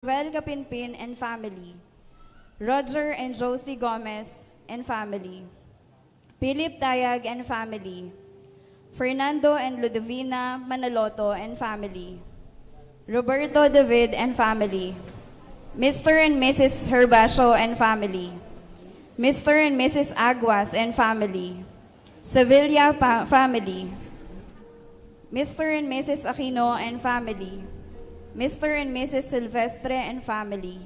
Vel Capinpin and family, Roger and Josie Gomez and family, Philip Dayag and family, Fernando and Ludovina Manaloto and family, Roberto David and family, Mr. and Mrs. Herbacio and family, Mr. and Mrs. Aguas and family, Sevilla family, Mr. and Mrs. Aquino and family, Mr. and Mrs. Silvestre and family,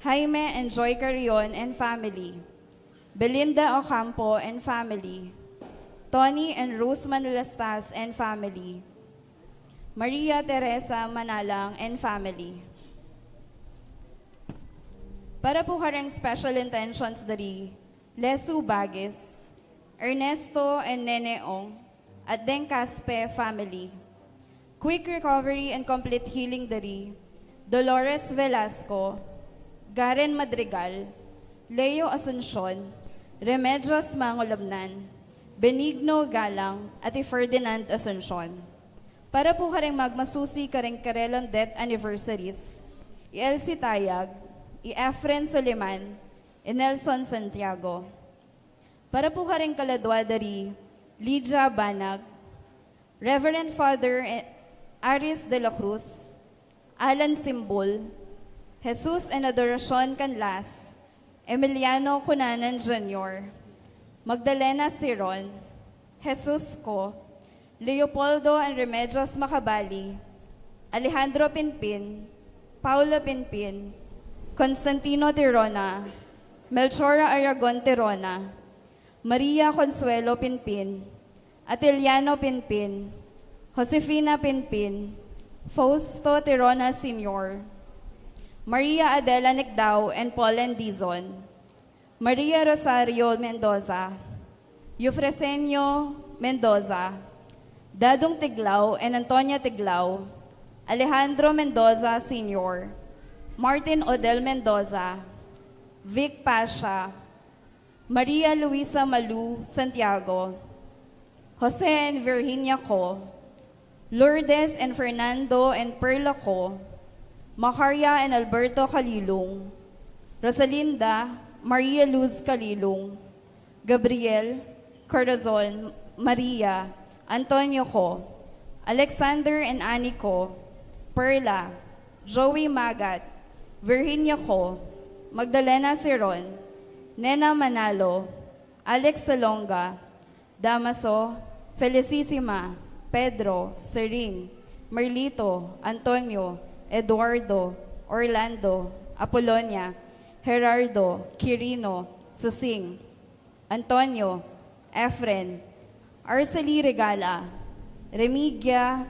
Jaime and Joy Carrion and family, Belinda Ocampo and family, Tony and Rose Manulastas and family, Maria Teresa Manalang and family. Para po karang special intentions dari, Lesu Bagis, Ernesto and Neneong, at Deng Caspe family. Quick recovery and complete healing dari, Dolores Velasco, Garen Madrigal, Leo Asuncion, Remedios Mangolabnan, Benigno Galang, at Ferdinand Asuncion. Para po kareng magmasusi kareng karelang death anniversaries, Elsie Tayag, Efren Soliman, Nelson Santiago. Para po kareng kaladwa dari, Lydia Banag, Reverend Father Aris de la Cruz, Alan Simbol, Jesus and Adoracion Canlas, Emiliano Cunanan Jr., Magdalena Siron, Jesus Co, Leopoldo and Remedios Macabali, Alejandro Pinpin, Paula Pinpin, Constantino Tirona, Melchora Aragon Tirona, Maria Consuelo Pinpin, Atiliano Pinpin, Josefina Pinpin, Fausto Tirona Sr., Maria Adela Nicdao and Pauline Dizon, Maria Rosario Mendoza, Eufresenio Mendoza, Dadong Tiglao and Antonia Tiglao, Alejandro Mendoza Sr., Martin Odel Mendoza, Vic Pasha, Maria Luisa Malu Santiago, Jose and Virginia Co, Lourdes and Fernando and Perla Co, Macaria and Alberto Calilong, Rosalinda, Maria Luz Calilong, Gabriel, Corazon, Maria, Antonio Co, Alexander and Annie Co, Perla, Joey Magat, Virginia Co, Magdalena Siron, Nena Manalo, Alex Salonga, Damaso, Felicissima, Pedro, Serene, Merlito, Antonio, Eduardo, Orlando, Apolonia, Gerardo, Quirino, Susing, Antonio, Efren, Arceli Regala, Remigia,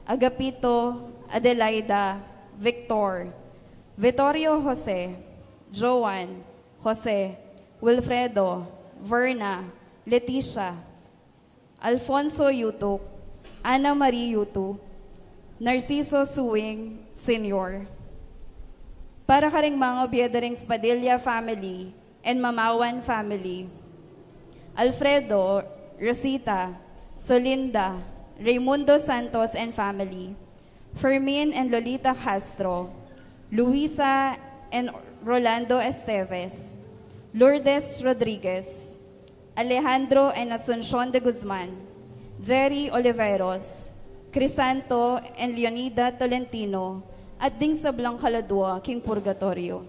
Agapito, Adelaida, Victor, Vittorio Jose, Joan, Jose, Wilfredo, Verna, Leticia, Alfonso Yutuk, Ana Marie Yutu, Narciso Suwing, Sr. Para karing mga biyadaring Padilla family and Mamawan family, Alfredo, Rosita, Solinda, Raimundo Santos and family, Fermin and Lolita Castro, Luisa and Rolando Esteves, Lourdes Rodriguez, Alejandro and Asuncion de Guzman, Jerry Oliveros, Crisanto and Leonida Tolentino, at ding sa Blancaladua, King Purgatorio.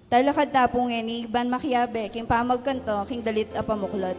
Talakad tapong eni, Ban Makiabe, King Pamagkanto, King Dalit Apamuklot.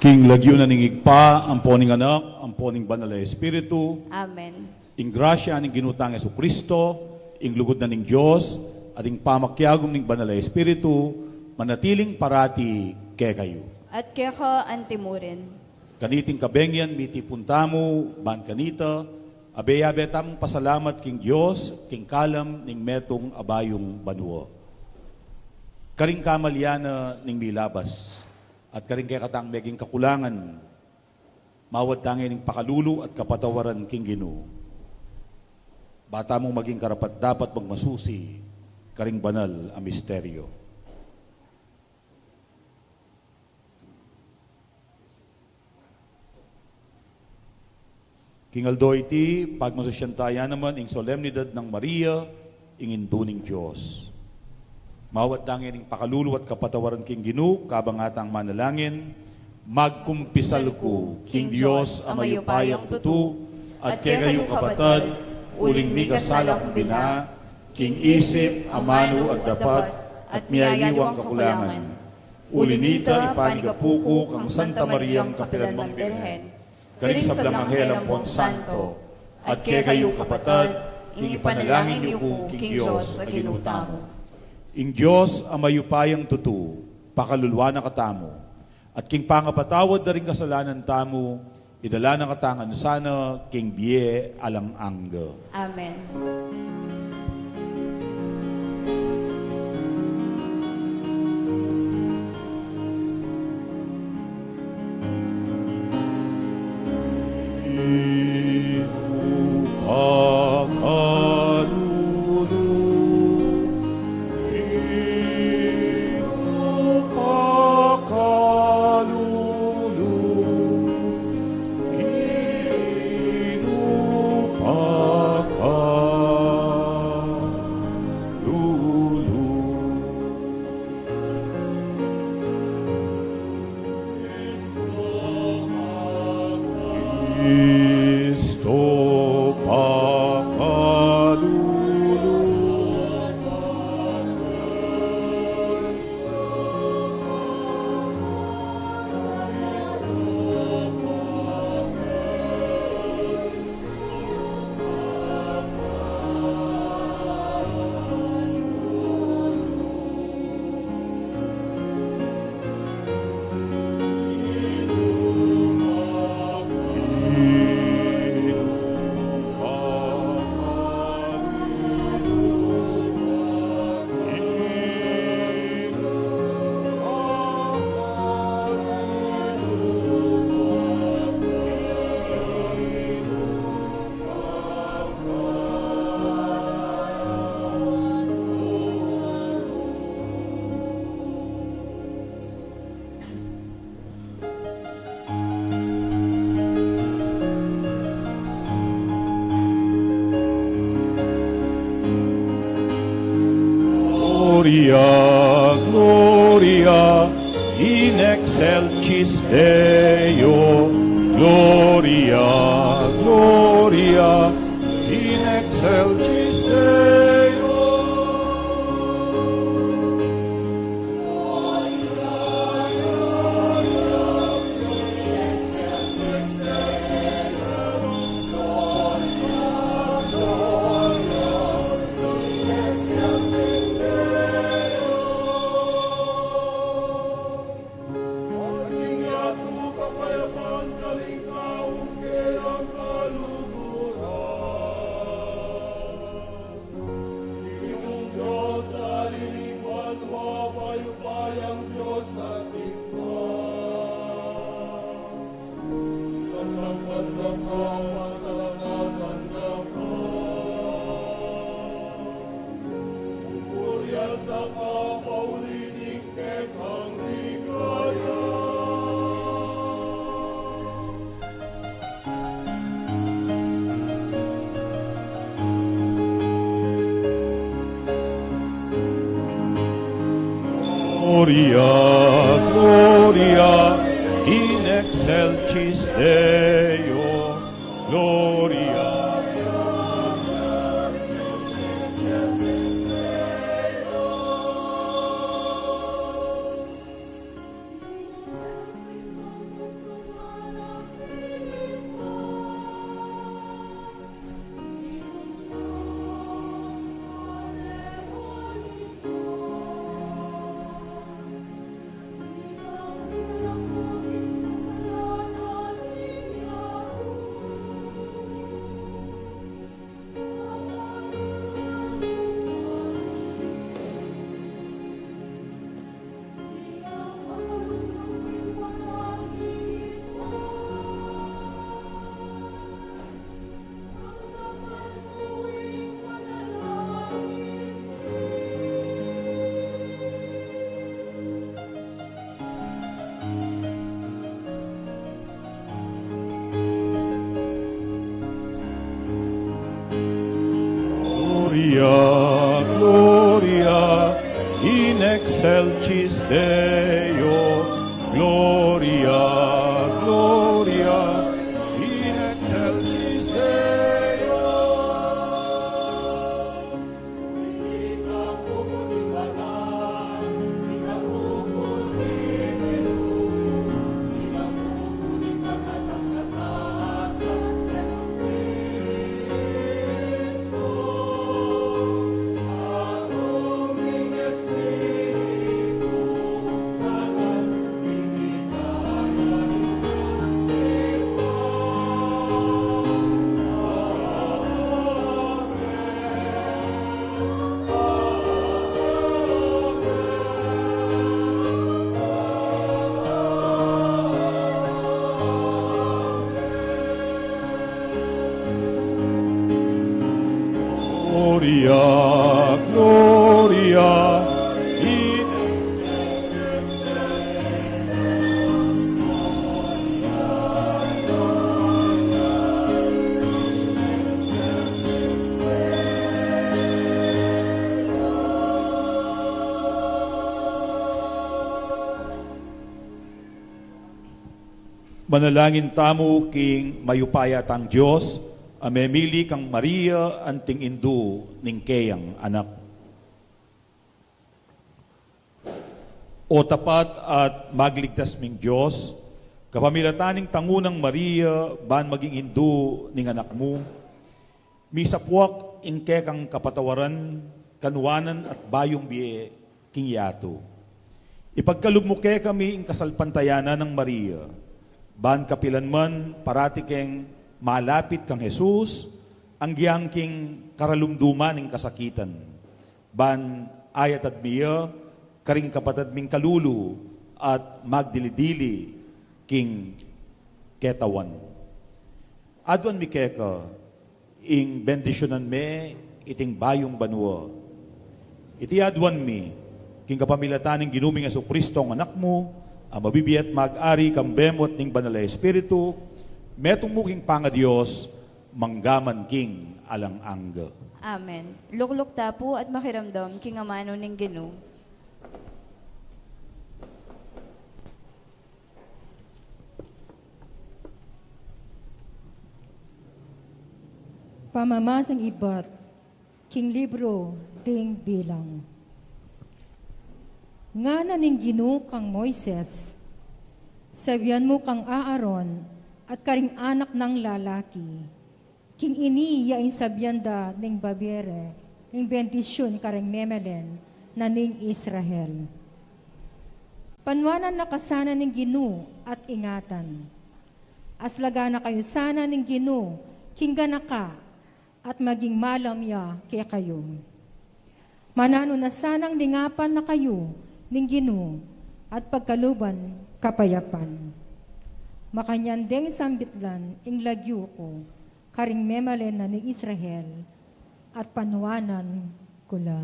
King lagyo na ningigpa, ang poning anak, ang poning banal na Espiritu, Amen. ing grasya ning ginutang Yesu Kristo, ing lugod na ning Dios, at ing pamakyagom ning banal na Espiritu, manatiling parati kay kayo. At kaya ka antimurin. Kaniting kabengyan, miti puntamo, ban kanita, abe-abe tamong pasalamat king Dios, king kalam ning metong abayong banwa. Karing kamalyana ning milabas, at karing kay katang meging kakulangan, mawad tangin ning pakalulu at kapatawaran king Ginoo. Bata mong maging karapat dapat magmasusi, karing banal a misteryo. King Aldo iti, pagmasusyantaya naman ing solemnidad ng Maria, ing induning Diyos. Mawat dangin ing pakalulu at kapatawaran king Ginoo, kabangatang manalangin, magkumpisal ko, king Diyos, amayupayang tutu, at kay kayo kapatad, uling mi kasalak bina, king isip, amano at dapat, at miyayaliwang kakulangan. Ulinita ipanigapuko kang Santa Mariang Kapilanmang Birhen, karing sablang anghel ang Pon Santo, at kay kayo kapatad, ing ipanalangin niyo ko, king Diyos, sa ginutamo. Ing Diyos, amayupayang tutu, pakalulwa na katamo, at king pangapatawad na rin kasalanan tamo, idala ng katangan sana, king biye alang angga. Amen. Cristo pakalulu. Gloria, Gloria, in excelsis Deo. Gloria, Gloria, in excelsis Deo. Gloria, Gloria, in excelsis Deo. Gloria. Gloria, Gloria, in excelsis Deo. Gloria, Gloria, in excelsis Deo. Gloria, Gloria, in Manalangin tamo king mayupaya tang Dios, amemili kang Maria anting indu ning kayang anak. O tapat at magligtas ming Diyos, kapamilataning tangunang Maria, ban maging indu ning anak mo, misapwak ingke kang kapatawaran, kanuwanan at bayong biye king yato. Ipagkalugmuke kami ing kasalpantayanan ng Maria, ban kapilan man parati keng malapit kang Jesus, ang giyangking karalumduman ng kasakitan. Ban ayat at biya, karing kapatad ming kalulu at magdilidili king ketawan. Adwan mi keka, ing bendisyonan me, iting bayong banwa. Iti adwan mi, king kapamilataning ginuming Aso Kristo ang anak mo, ang mabibiyat mag-ari kambemot ning banal na Espiritu, metong muking panga Diyos, manggaman king alang angga. Amen. Lukluk tapo at makiramdam king amano ning Ginoo. Pamamasang ibat, king libro, ding bilang. Nga na ning Ginoo kang Moises, sabihan mo kang Aaron, at karing anak ng lalaki, king ini yain sabyanda ning babere, ning bendisyon karing memelen, na ning Israel. Panwanan na kasana ning Ginoo at ingatan. Aslaga na kayo sana ning Ginoo, king ganaka, at maging malamya kaya kayo. Manano na sanang lingapan na kayo ning Ginoo at pagkaluban kapayapan. Makanyandeng sambitlan ing lagyo ko, karing memalen na ni Israel, at panwanan kula.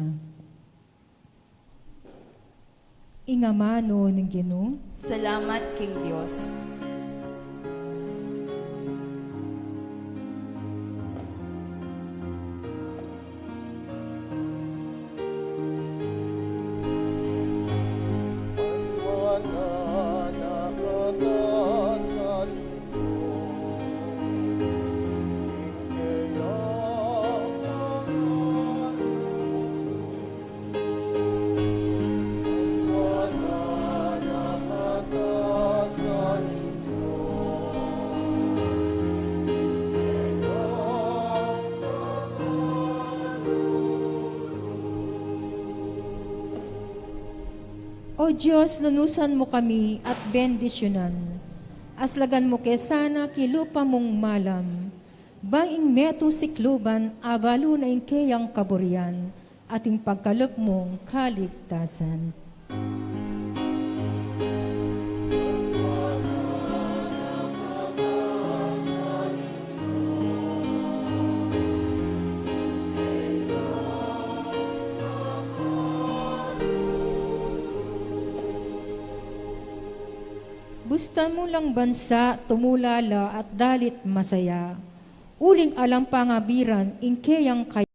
Ingamano ning Ginoo, Salamat king Dios. O Diyos, lunusan mo kami at bendisyonan. Aslagan mo kesana kilupa mong malam. Banging meto sikluban, abalo na inkeyang kaburian, ating pagkalup mong kaligtasan. Busta mo lang bansa, tumulala at dalit masaya. Uling alang pangabiran, inkeyang kayo.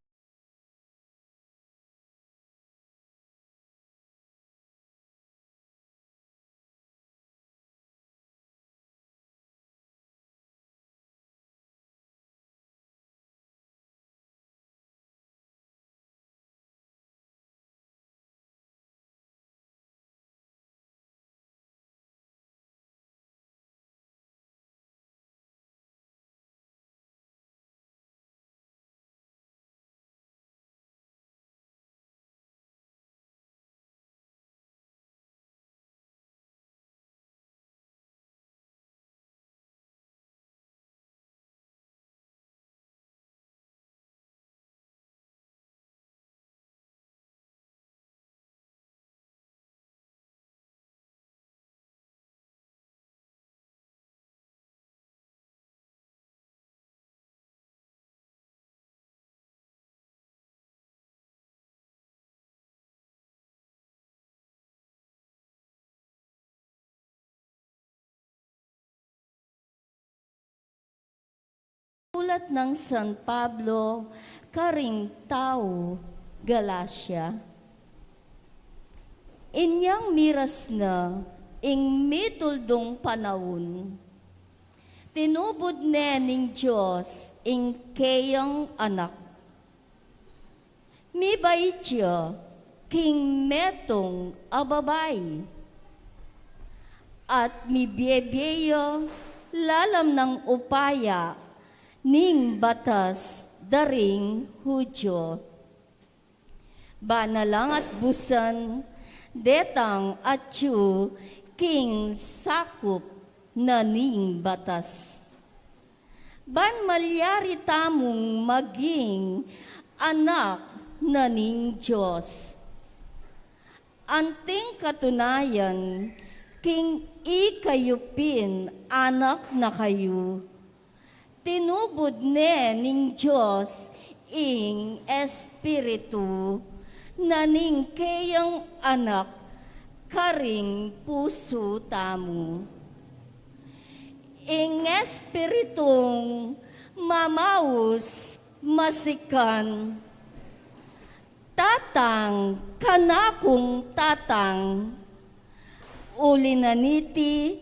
sulat ng San Pablo karing tao Galacia. Inyang miras na ing mituldong panahon, tinubod ne ning Diyos ing kayang anak. Mibay siya king metong ababay, at mibyebeyo lalam ng upaya ning batas daring Hudyo. Banalang at busan, detang atyu king sakup na ning batas. Ban malyari tamong maging anak na ning Diyos. Anting katunayan, king ikayupin anak na kayo, tinubod ne ning Diyos ing Espiritu na ning kayang anak karing puso tamo. Ing Espiritong mamaus masikan, tatang kanakong tatang, uli na niti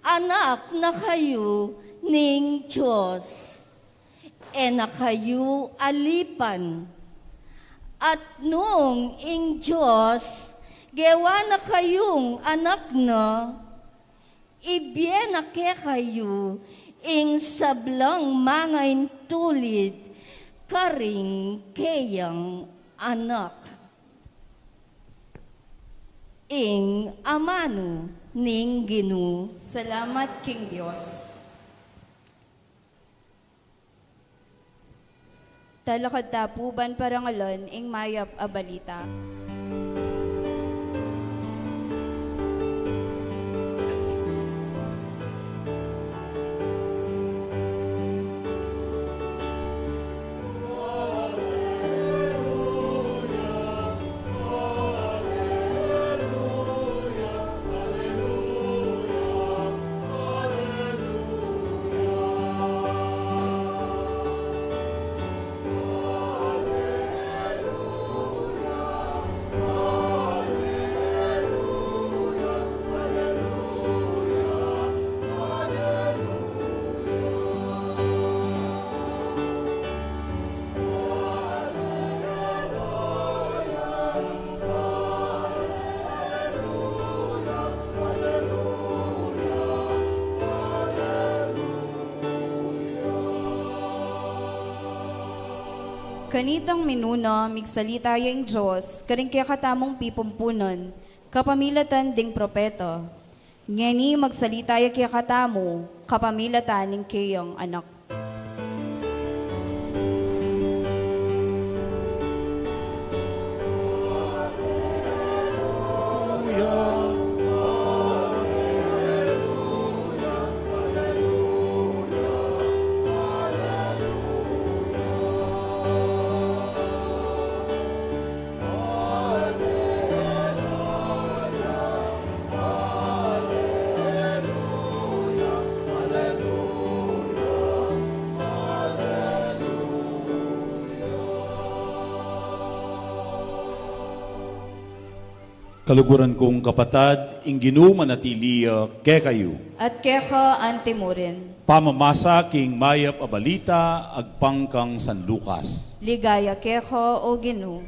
anak na kayo ning Diyos, e na kayo alipan. At nung ing Diyos, gewa na kayong anak na, ibye na ke kayo ing sablang mangain tulid karing kayang anak. Ing amano ning Ginoo. Salamat King Dios. Talakad tapuban parangalon ing mayap a balita. Kanitang minuna, migsalita yung Diyos, karing kaya katamong pipumpunan, kapamilatan ding propeta. Ngeni magsalita yung kaya katamo, kapamilatan ng kayang anak. Kaluguran kong kapatad, ing Ginoo manatiliya ke kayo. At keka antimurin, Pamamasa king mayap a balita, agpang kang San Lucas. ligaya keka o Ginoo.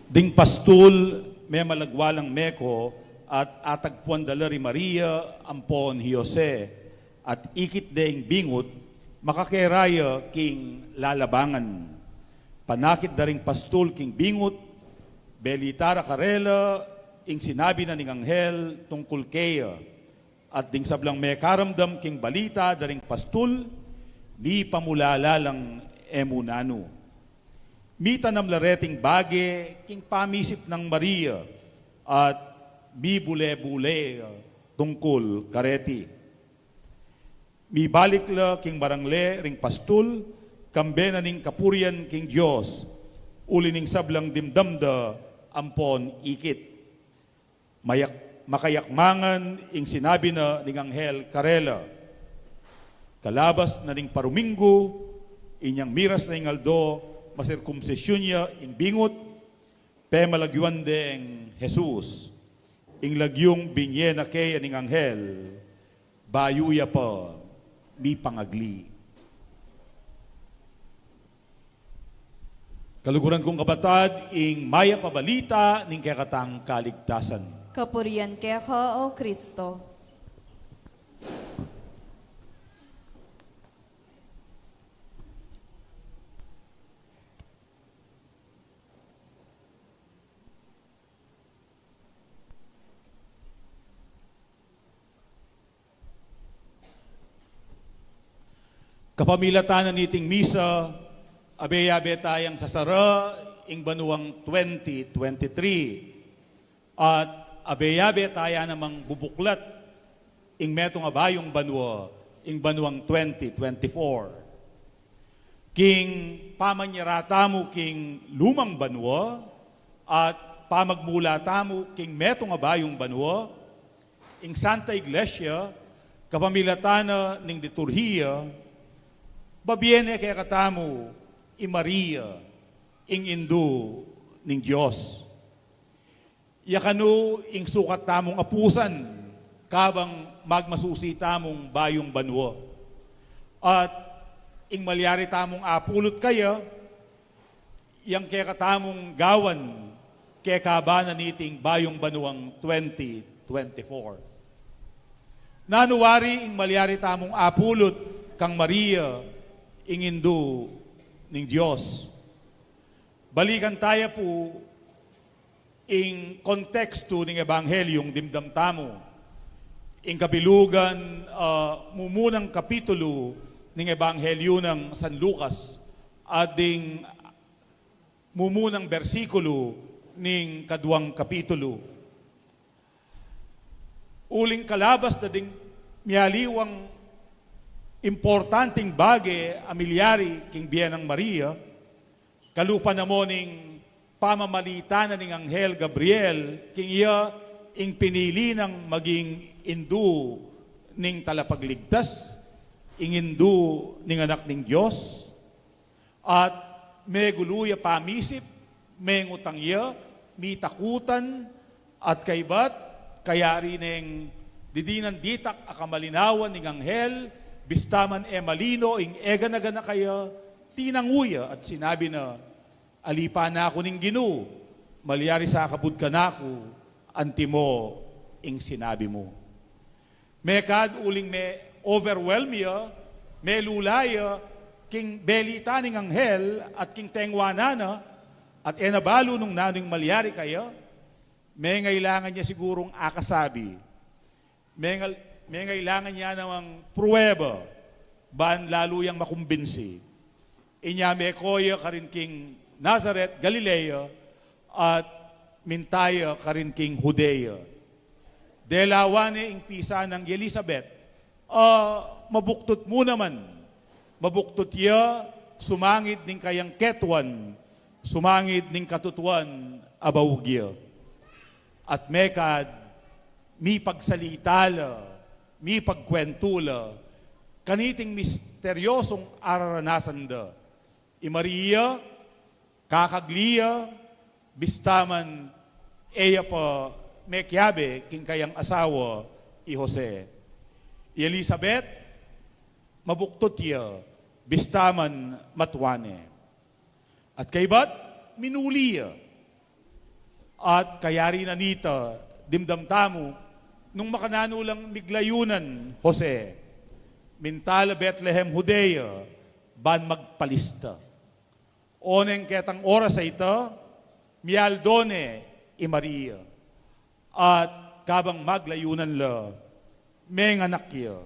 Ding pastul, may malagwalang meko, at atagpuan dalari Maria, ampon Jose, at ikit ding bingot, makakeraya king lalabangan. Panakit daring pastul king bingot, belitara karela, ing sinabi na ning anghel tungkol kaya, at ding sablang may karamdam king balita daring pastul, di pamulalalang emunano. Mita ng lareting bage, king pamisip ng Maria, at mi bule-bule tungkol kareti. Mi balik la king barangle ring pastul, kambe na ning kapurian king Diyos, uli ning sablang dimdamda, ampon ikit. Makayakmangan ing sinabi na ning Anghel Karela, kalabas na ning paruminggo, inyang miras na ing aldo, masirkumsisyon niya ing bingot, pe malagyuan deng Jesus, ing lagyong binye na kay aning Anghel, bayuya pa, mi pangagli. Kaluguran kong kabatad, ing maya pabalita ning kakatang kaligtasan. Kapurian kaya ka, O Kristo. Kapamilatanan niting misa, abe-abe tayang sasara, ing banuang 2023. At abe-abe tayo namang bubuklat, ing metong abayong banwa, ing banuang 2024. King pamanyarata mo king lumang banwa, at pamagmulata mo king metong abayong banwa, ing Santa Iglesia, kapamilatana ning liturhiya, babiene kaya katamu, i Maria, ing Indo ning Diyos. Yakano ing sukat tamong apusan, kabang magmasusi tamong bayong banwa. At ing malyari tamong apulot kaya, yang kaya katamong gawan, kaya kabana niting bayong banwang 2024. Nanuwari ing malyari tamong apulot, kang Maria, ing Indo ning Diyos. Balikan tayo po ing konteksto ning Ebanghelyong dimdam tamo. Ing kabilugan mumunang kapitulo ning Ebanghelyo ng San Lucas at ding mumunang bersikulo ning kaduang kapitulo. Uling kalabas na ding miyaliwang importanteng bagay amilyari king Bienang Maria, kalupa na mo ning pamamalita na ning Anghel Gabriel, king iya ing pinili ng maging Indo ning talapagligtas, ing Indo ning anak ning Diyos, at may guluya pamisip, may ngutang iya, may takutan, at kaybat, kayari ning didinan ditak akamalinawan ning Anghel, bistaman malino, ing eganaga na kaya, tinanguya at sinabi na, alipa na ako ning Ginoo, malyari sa kabud ka na ako, antimo, ing sinabi mo. Mekad uling me overwhelm ya, me lulaya, king belita ning Anghel, at king tengwanana, at enabalo nung naning malyari kaya, may ngailangan niya sigurong akasabi, may ngailangan niya namang pruweba, ban lalo yang makumbinsi. Inya me koya karin king Nazareth, Galilea, at mintaya karin king Judea. Delawane ing pisa ng Elizabeth, mabuktot mo naman, mabuktot ya, sumangit ning kayang ketwan, sumangit ning katutuan, abawugya. At mekad, mi pagsalitala, mi pagkwentula, kaniting misteryosong araranasan da. I Maria, kakaglia, bistaman, eya pa, mekyabe, king kayang asawa, i Jose. I Elizabeth, mabuktot ya, bistaman, matwane. At kaybat, minuliya. At kayari na nita, dimdam tamo, nung makanano lang miglayunan, Jose, mintala Bethlehem, Judea, ban magpalista. Oneng ketang oras sa ito, mialdone i Maria. At kabang maglayunan la, may nganak ya.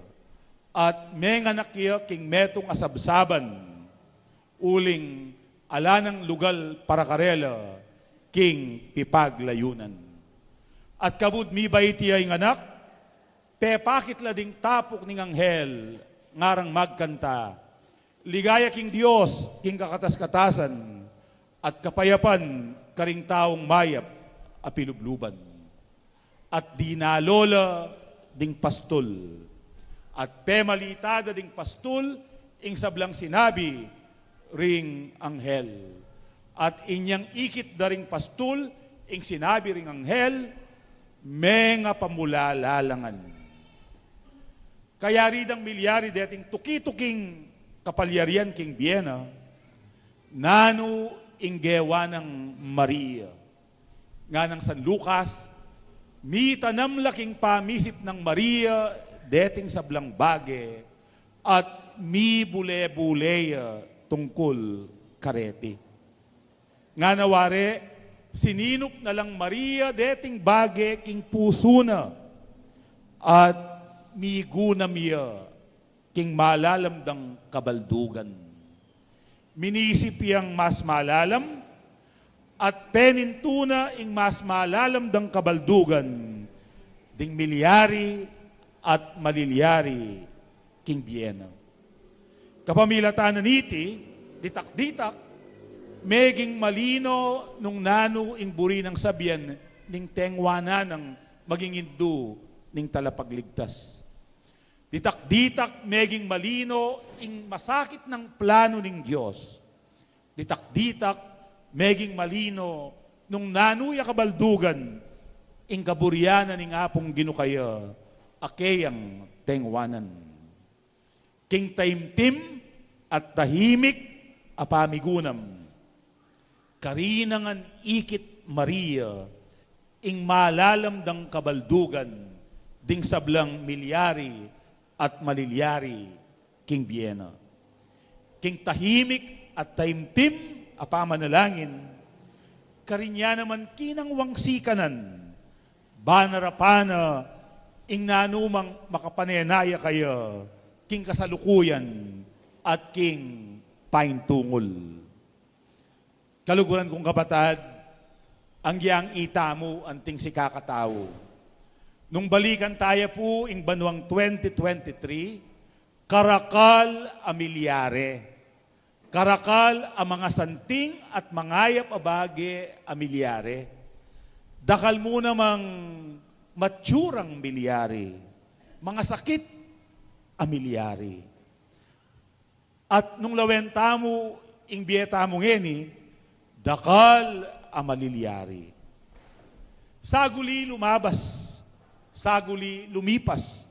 At may nganak ya king metong asabsaban, uling alanang lugal para karela, king pipaglayunan. At kabud mi baiti ay anak, pepakit la ding tapok ning Anghel, ngarang magkanta. Ligaya king Dios, king kakatas-katasan, at kapayapan karing taong mayap apilubluban. At dinalola ding pastol, at pemalitada ding pastol, ing sablang sinabi, ring anghel. At inyang ikit daring pastol, ing sinabi ring anghel, menga pamulalalangan. Kaya ridang milyari deting tuki-tuking kapalyarian king Biena, nano inggewa ng Maria. Nga ng San Lucas, mi tanam laking pamisip ng Maria, deting sablang bage, at mi bule-buleya tungkol kareti. Nga nawari, sininop na lang Maria, deting bage king puso na, at miguna miya, king malalamdang kabaldugan. Minisip yang mas malalam, at penintuna ing mas malalam dang kabaldugan, ding milyari at malilyari king Biena. Kapamilatan na niti, ditak-ditak, meging malino nung nano ing buri ng sabyan, ning tengwana ng maging indu ning talapagligtas. Ditak-ditak, meging malino ing masakit ng plano ning Diyos. Ditak-ditak, meging malino nung nanuya kabaldugan, ing kaburyanan ning apong ginukaya, akeyang tengwanan. King taimtim at tahimik apamigunam, karinangan ikit Maria, ing malalamdang kabaldugan, ding sablang milyari at malilyari king Biena. King tahimik at taimtim apamanalangin, karinya naman kinang wangsikanan, banarapana ing nanumang makapanenaya kaya, king kasalukuyan at king paintungol. Kaluguran kong kapatad, ang giyang itamo anting si kakatao. Nung balikan tayo po ing banwang 2023, karakal a milyare. Karakal a mga santing at mangayap abage a milyare. Dakal mo namang matsurang milyari. Mga sakit a milyari. At nung lawenta mo, ing biyeta mo ngeni, dakal a malilyari. Saguli lumabas, saguli lumipas,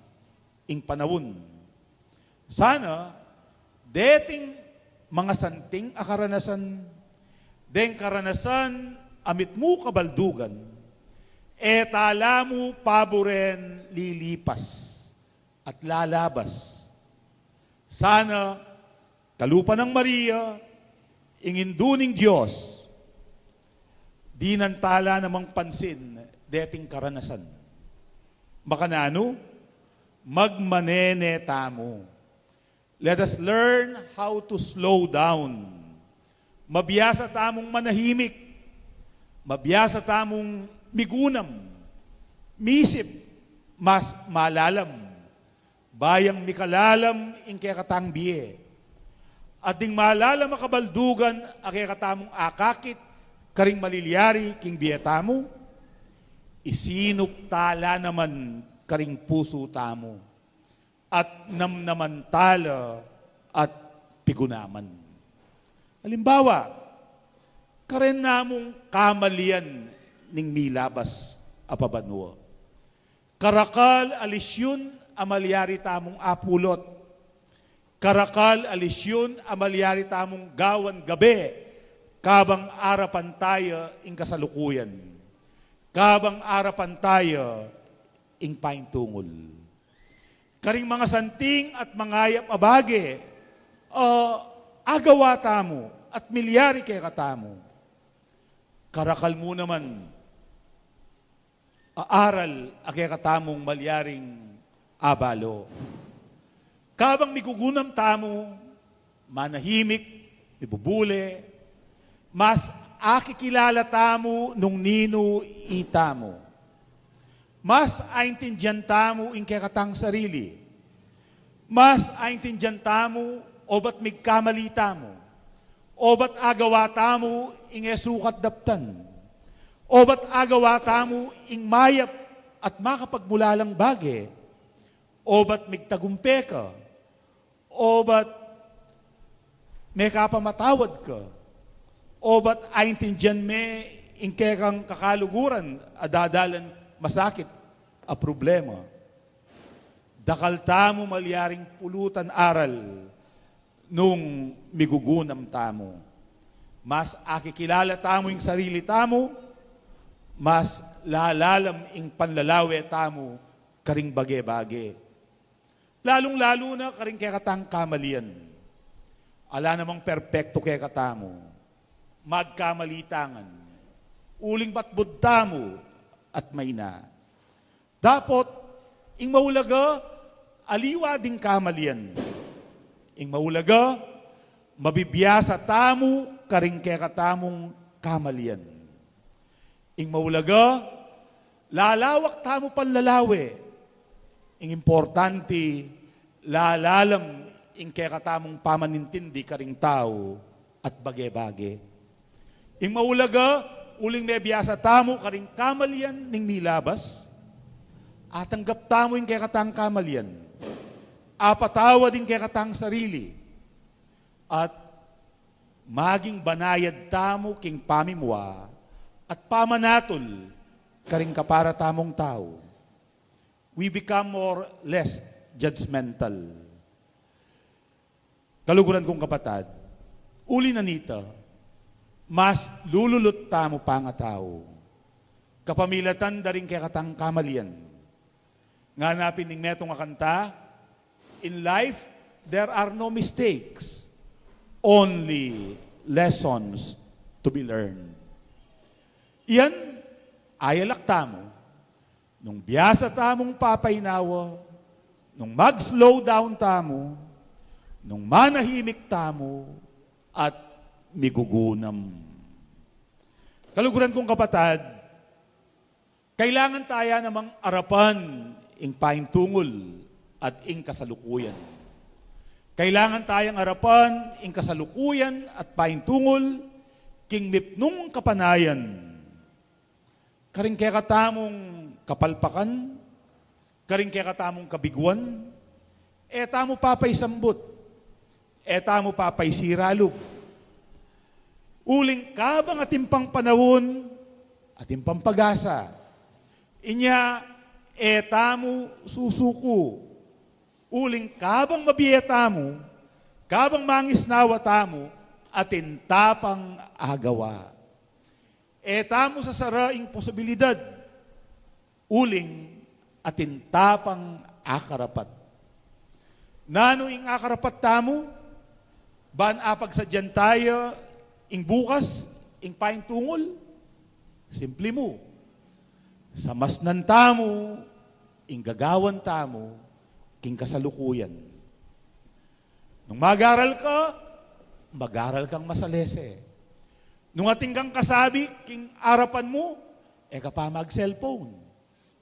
ing panawon. Sana, deting mga santing akaranasan, deng karanasan amit mo kabaldugan, tala mo paboren lilipas at lalabas. Sana, kalupa ng Maria, inginduning Diyos, di nantala namang pansin, deting karanasan. Makanano, magmanene tamo. Let us learn how to slow down. Mabiyasa tamong manahimik. Mabiyasa tamong migunam. Misip, mas malalam. Bayang mikalalam, ing kaya katang biye. At ding malalam makabaldugan, akaya katamong akakit, karing malilyari, king biye tamo. Isinop tala naman karing puso tamo, at namnamantala at pigunaman. Halimbawa, karen namong kamalian ning milabas apabanwa. Karakal alisyon amalyari tamong apulot. Karakal alisyon amalyari tamong gawan gabi, kabang arapan tayo ing kasalukuyan. Kabang arapan tayo, ing paintungol. Karing mga santing at mangayap abage, agawa tamo, at milyari kay katamo. Karakal mo naman, aaral akay katamong malyaring abalo. Kabang migugunam tamo, manahimik, ibubule, mas akikilala tamo nung nino itamo. Mas aintindihan tamo ing kakatang sarili. Mas aintindihan tamo, o ba't migkamali tamo? O ba't agawa tamo, ing esukat daptan? O ba't agawa tamo, ing mayap at makapagmulalang bage? O ba't migtagumpe ka? O ba't may kapamatawad ka? O ba't aintindihan me, ing kekang kakaluguran, adadalan masakit a problema? Dakal tamo malyaring pulutan aral nung migugunam tamo. Mas akikilala tamo yung sarili tamo, mas lalalam ing panlalawe tamo karing bage-bage. Lalong-lalo na karing kekatang kamalian. Ala namang perpekto kekatamo. Magkamalitangan. Uling batbud tamo at may na. Dapat, ing maulaga, aliwa ding kamalian. Ing maulaga, mabibiyasa tamo karing kekatamong kamalian. Ing maulaga, lalawak tamo panlalawe. Ing importante, lalalam ing kekatamong pamanintindi karing tao at bage-bage. Ing maulaga, uling may biyasa tamo karing kamalian ning milabas, at tanggap tamo yung kekatang kamalian. Apatawa din kekatang sarili. At maging banayad tamo king pamimwa at pamanatol karing kapara tamong tao. We become more less judgmental. Kaluguran kong kapatad, uli na nita, mas lululot tamo pa nga tao. Kapamilatan da rin kekatang kamalian. Nga napin ning metong nga kanta, in life, there are no mistakes, only lessons to be learned. Iyan, ayalak tamo, nung biyasa tamong papaynawa, nung mag-slow down tamo, nung manahimik tamo, at migugunam. Kaluguran kong kapatad, kailangan tayo namang arapan ing paintungol at ing kasalukuyan. Kailangan tayong arapan ing kasalukuyan at paintungol king mipnung kapanayan. Karing kaya katamong kapalpakan, karing kaya katamong kabiguan, tamo papay sambut, tamo papay siralog. Uling kabang atimpang panahon, atimpang pag-asa. Inya, tamo susuko. Uling kabang mabiyeta mo, kabang mangisnawa tamo, atin tapang agawa. Tamo sa saraing posibilidad, uling atin tapang akarapat. Nano ing akarapat tamo, ban apag sadyan tayo, ing bukas, ing paintungol, simple mo. Sa masnan tamo, ing gagawan tamo, king kasalukuyan. Nung mag-aral kang masalese. Nung ating kang kasabi, king arapan mo, ka pa mag-cellphone.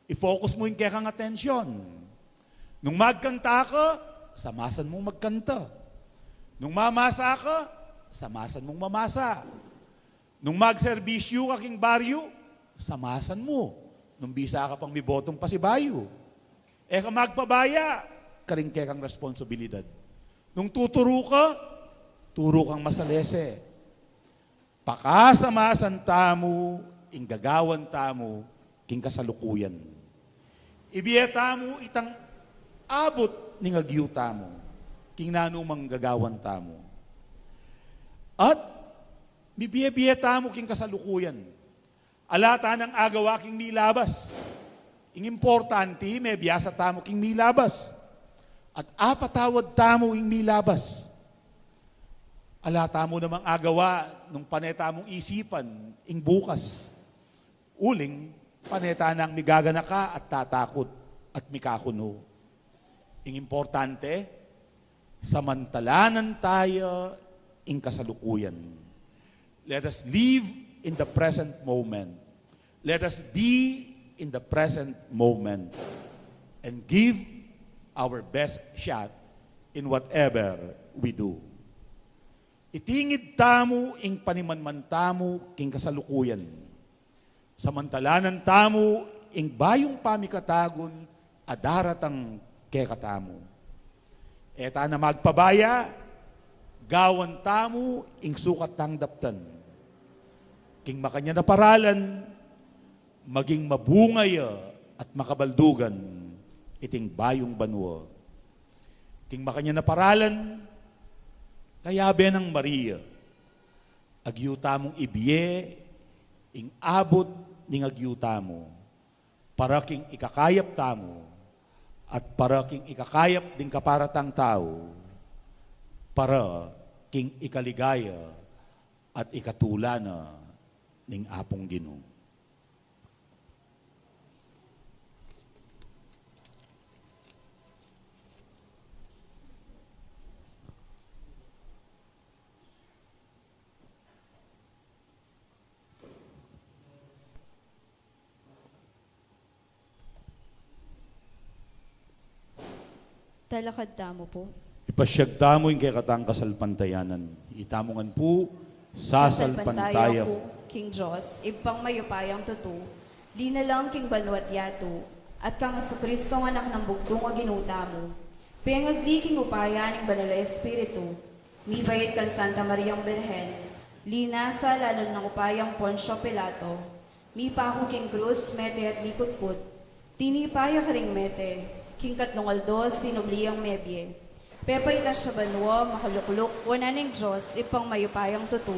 I-focus mo yung kekang atensyon. Nung magkanta ka, samasan mong magkanta. Nung mamasa ka, samasan mong mamasa. Nung magserbisyo ka king baryo, samasan mo. Nung bisa ka pang mibotong pasibayo. Ka magpabaya, karing kekang responsibilidad. Nung tuturo ka, turo kang masalese. Pakasamasan tamo, ing gagawan tamo, king kasalukuyan. Ibiyeta mo itang abot ning agyu tamo, king nanumang gagawan tamo. At bibiyeta mo king kasalukuyan. Alata ng agawa king milabas. Ing importante, may biyasa tamo king milabas. At apatawad tamo ing milabas. Alata mo namang agawa nung paneta mong isipan ing bukas. Uling, paneta nang migagana ka at tatakot at mikakuno. Ing importante, samantalanan tayo ing kasalukuyan. Let us live in the present moment. Let us be in the present moment and give our best shot in whatever we do. Itingid tamo ing panimanman tamo king kasalukuyan. Samantalanan tamo ing bayong pamikatagon adaratang kekatamo. Eta na magpabaya, gawan tamo ing sukat tang daptan. King makanya na paralan, maging mabungay at makabaldugan iting bayong banwa. King makanya na paralan, kayabe ng Maria, agyuta mong ibiye, ing abot ning agyuta mo, para king ikakayap tamo, at para king ikakayap ding kaparatang tao, para king ikaligaya at ikatulana ning apong Ginoo. Talakad tamo po. Ipasyag tamo yung kay katang kasalpantayanan. Itamongan po, sasalpantaya po. King Diyos, ipang mayupayang tuto, di na lang king banwat yato, at kang Kristo ang anak ng bugtong a ginuta mo. Pengagli king upaya ng banal na Espiritu, mi bayit kan Santa Mariang Birhen, linasa lalo ng upayang Poncio Pilato, mi pako king krus, mete at mikutput, tinipaya ka ring mete, king katlongaldo, sinubliang mebye. Pepayta siya banwa, makalukluk, wana ng Diyos, ipang mayupayang tuto.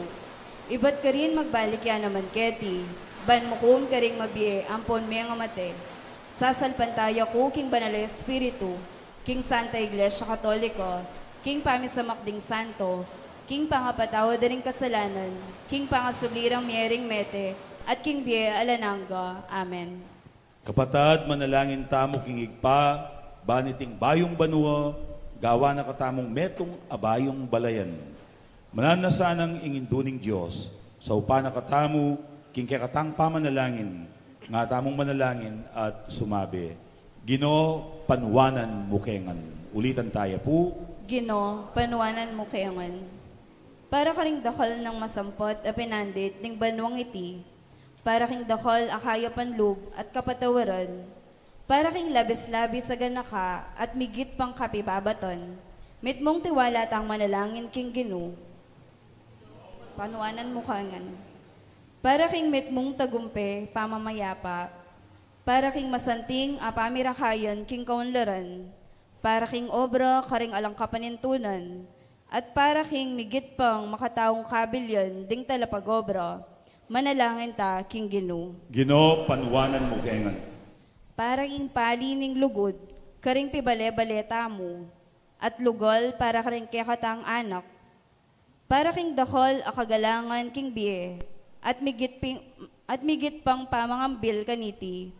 Iba't ka rin magbalik yan naman keti, ban mo kung ka rin mabie, ampon may nga mate. Sasalpantaya ko, king banal na Espiritu, king Santa Iglesia Katoliko, king pamisamakding santo, king pangapatawa rin kasalanan, king pangasublirang miyering mete, at king bie alananga. Amen. Kapatad, manalangin tamo king igpa, baniting bayong banwa, gawa na katamong metong abayong balayan. Mananasanang inginduning Diyos, sa upana katamu, king kekatang pamanalangin, nga tamong manalangin at sumabi, Ginoo, panwanan mukengan. Ulitan tayo po. Gino, panwanan mo kayangan. Para ka ring dakal ng masampot a pinandit ning banwang iti, para king dakal akaya panlub at kapatawaran, para king labis-labis sa ganaka at migit pang kapibabaton, mitmong tiwala tang manalangin king Ginoo. Panwanan mo kangan. Para king mitmong tagumpe, pamamayapa, para king masanting apamirakayan king kaunlaran, para king obra karing alang kapanintunan, at para king migit pang makataong kabilyan ding talapagobra, manalangin ta king Ginoo. Ginoo, panwanan mukengan. Para king pali ning lugod, karing pibale-bale tamo, at lugol para karing kekatang anak, para king dakol akagalangan king biye, at migit pang pamangambil kaniti,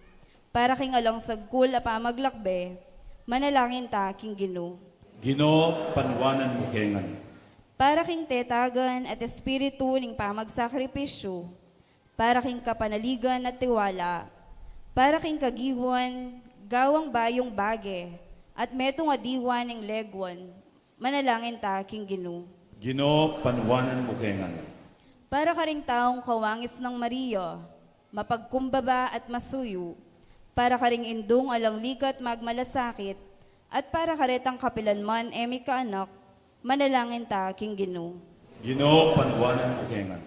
para king alang sagkul a pamaglakbe, manalangin ta king Ginoo. Ginoo, panwanan mukengan. Para king tetagan at espiritu ning pamagsakripisyo, para king kapanaligan at tiwala, para king kagiwan, gawang bayong bage, at metong adiwan ning legwan, manalangin ta king Ginoo. Ginoo, panwanan mukengan. Para ka ring taong kawangis ng Maria, mapagkumbaba at masuyo, para ka ring indung alang likat magmalasakit, at para ka retang kapilanman emi kaanak, manalangin ta king Ginoo. Ginoo, panwanan mukengan.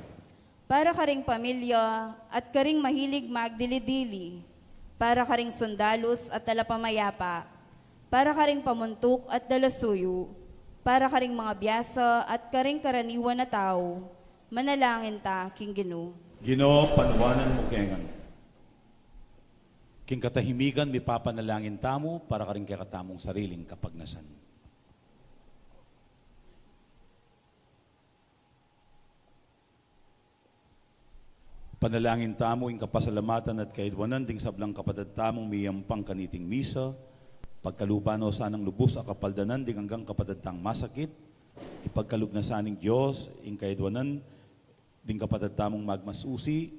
Para ka ring pamilya at ka ring mahilig magdili-dili, para ka ring sundalos at talapamayapa, para ka ring pamuntok at dalasuyo, para ka ring mga biyasa at ka ring karaniwan na tao, manalangin ta king Ginoo. Ginoo, panwanan mukengan. King katahimigan, mi papanalangin tamo para ka rin kay katamong sariling kapagnasan. Panalangin tamo ing kapasalamatan at kaidwanan ding sablang kapatid tamong miyampang kaniting misa, pagkalupano sanang lubos a kapaldanan ding hanggang kapatid tang masakit, ipagkalubnasaning Diyos ing kaidwanan ding kapatid tamong magmasusi,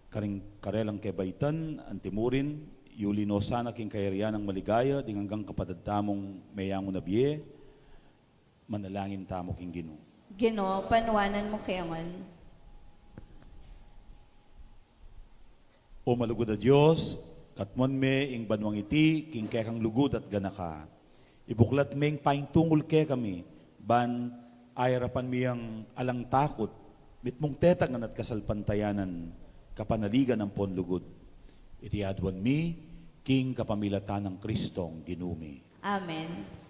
karing karelang kebaitan, antimurin, Yulino sana king kayarian ng maligaya, ding hanggang kapadadtamong mayamo na biye, manalangin tamo king Ginoo. Ginoo, panuwanan mo kayaman. O malugod a Diyos, katmon me ing banwang iti, king kekang lugod at ganaka. Ibuklat meng paintungol ke kami, ban ayarapan miyang alang takot, mitmong tetangan at kasalpantayanan, kapanaligan ng ponlugod. Iti adwan mi, king kapamilatan ng Kristong ginumi. Amen.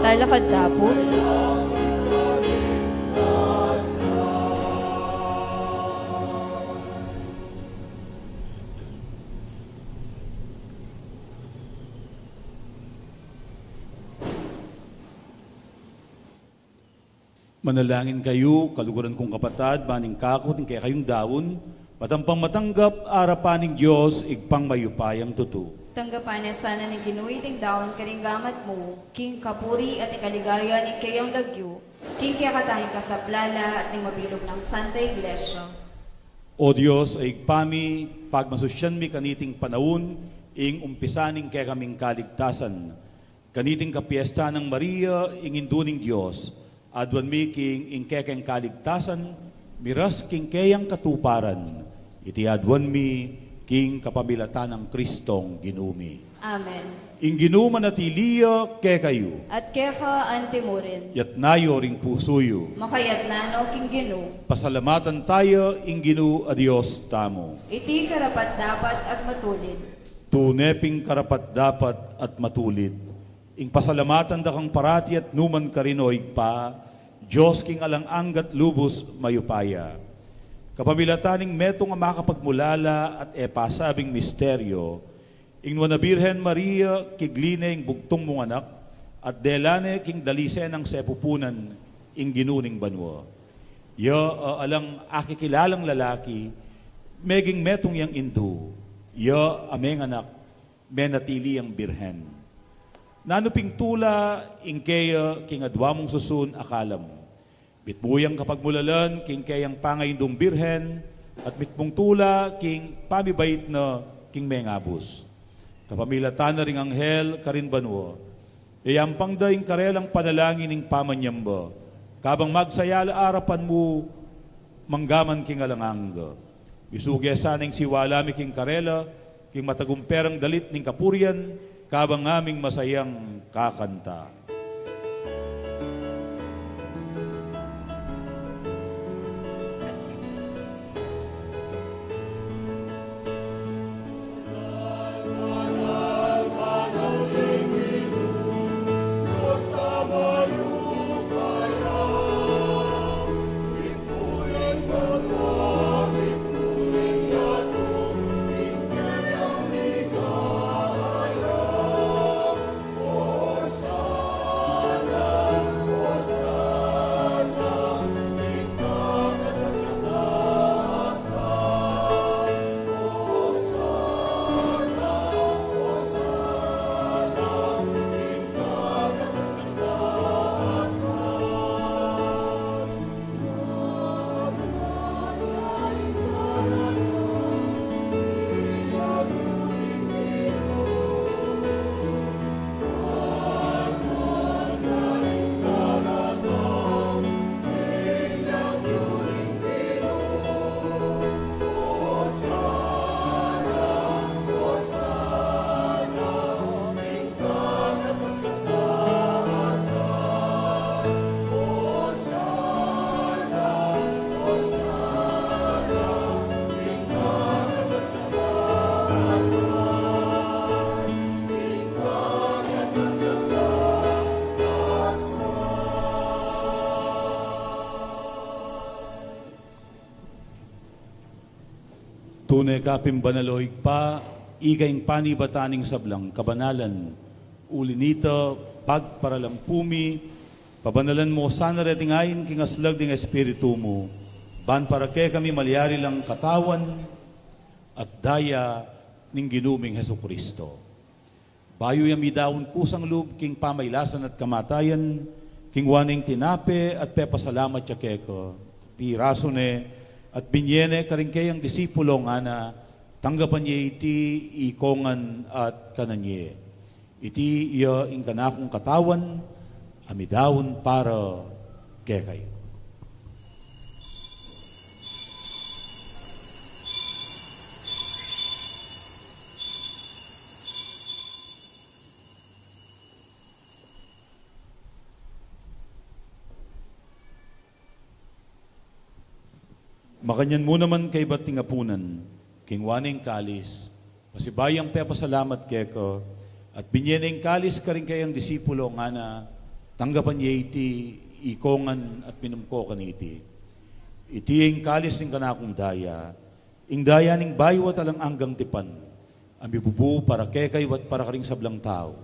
Talakad dapo. Manalangin kayo, kaluguran kong kapatad, baning kakot, kaya kayong dawon, patampang matanggap, arapaning Diyos, igpang mayupayang tutu. Tanggapan niya sana ni ginuwiting daon karing gamat mo, king kapuri at ikaligaya ni kayang lagyo, king kaya katahing kasaplala at ning mabilog ng Santa Iglesia. O Diyos, ay igpami, pagmasusyan mi kaniting panahon, ing umpisaning kaya kaming kaligtasan. Kaniting kapiesta ng Maria, ing induning Diyos, adwan mi king ing kekeng kaligtasan, miras king kayang katuparan, iti adwan mi king kapamilatan ng Kristong ginumi. Amen. ing ginumanatiliya ke kayo, at keka antimurin. yat nayo ring pusuyo. Makayat nano king Ginu, Pasalamatan tayo, ing Ginu a Dios tamo. iti karapat dapat at matulid. Tuneping karapat dapat at matulid. Ing pasalamatan da kang parati at numan karinoy pa, Diyos king alang anggat lubos mayupaya. Kapamilataning metong nga makapagmulala at epasabing misteryo, ing na Birhen Maria kigline ing bugtong mong anak, at delane king dalisen ng sepupunan ing ginuning banwa. Alang akikilalang lalaki, meging metong yang indu, ameng anak, menatili ang birhen. Nanuping tula, ing kaya king adwamong susun akalam. Bitbuyang kapag mulalan, king kayang pangayindong birhen, at mitmong tula, king pamibait na king mengabus. Kapamilatan na ring anghel, karin banwa. Iyampang da ing karelang panalangin ing pamanyamba. Kabang magsayala arapan mo, manggaman king alanganga. Bisuge sanang siwalami king karela, king matagumperang dalit ning kapurian, kabang aming masayang kakanta. Tunay kapim banaloig pa, igaing panibataning sablang kabanalan, ulinita, pagparalampumi, pabanalan mo sana retingayin kingaslag ding espiritu mo, ban para kay kami malyari lang katawan at daya ning ginuming Heso Kristo. Bayo yami daon kusang loob king pamaylasan at kamatayan, king waning tinape at pepasalamat siya keko, piraso ne, at binyene karing kayang disipulo nga na tanggapan niya iti ikongan at kananye. Iti iya ing kanakong katawan, amidawon para kekay. Makanyan mo naman kay bating apunan, kingwaning kalis, pasibayang pepasalamat keko, at binyeneng kalis ka rin kayang disipulo nga na tanggapan niya iti ikongan at pinumko kaniti. Iti ang kalis ng kanakong daya, ing daya ning bayo at alang anggang tipan, ang bibubu para kekay at para karing sablang tao,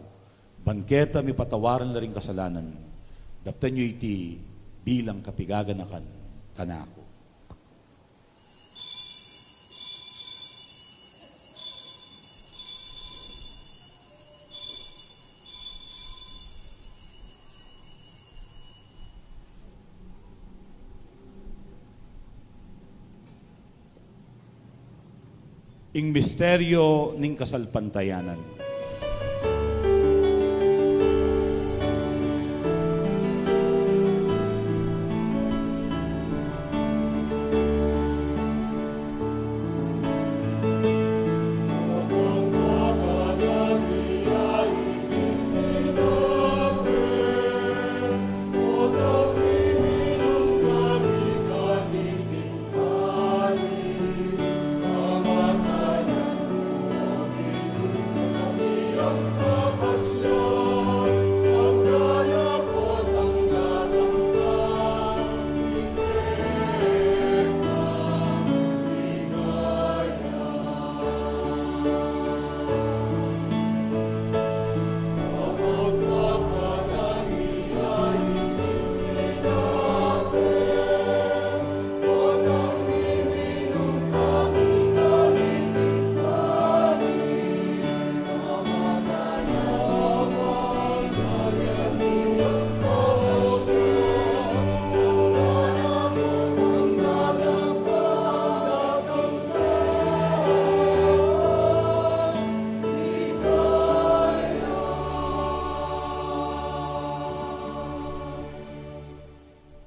bangketa mi patawaran na rin kasalanan, daptan niyo iti bilang kapigaganakan kanako. Ing misteryo ning kasalpantayanan.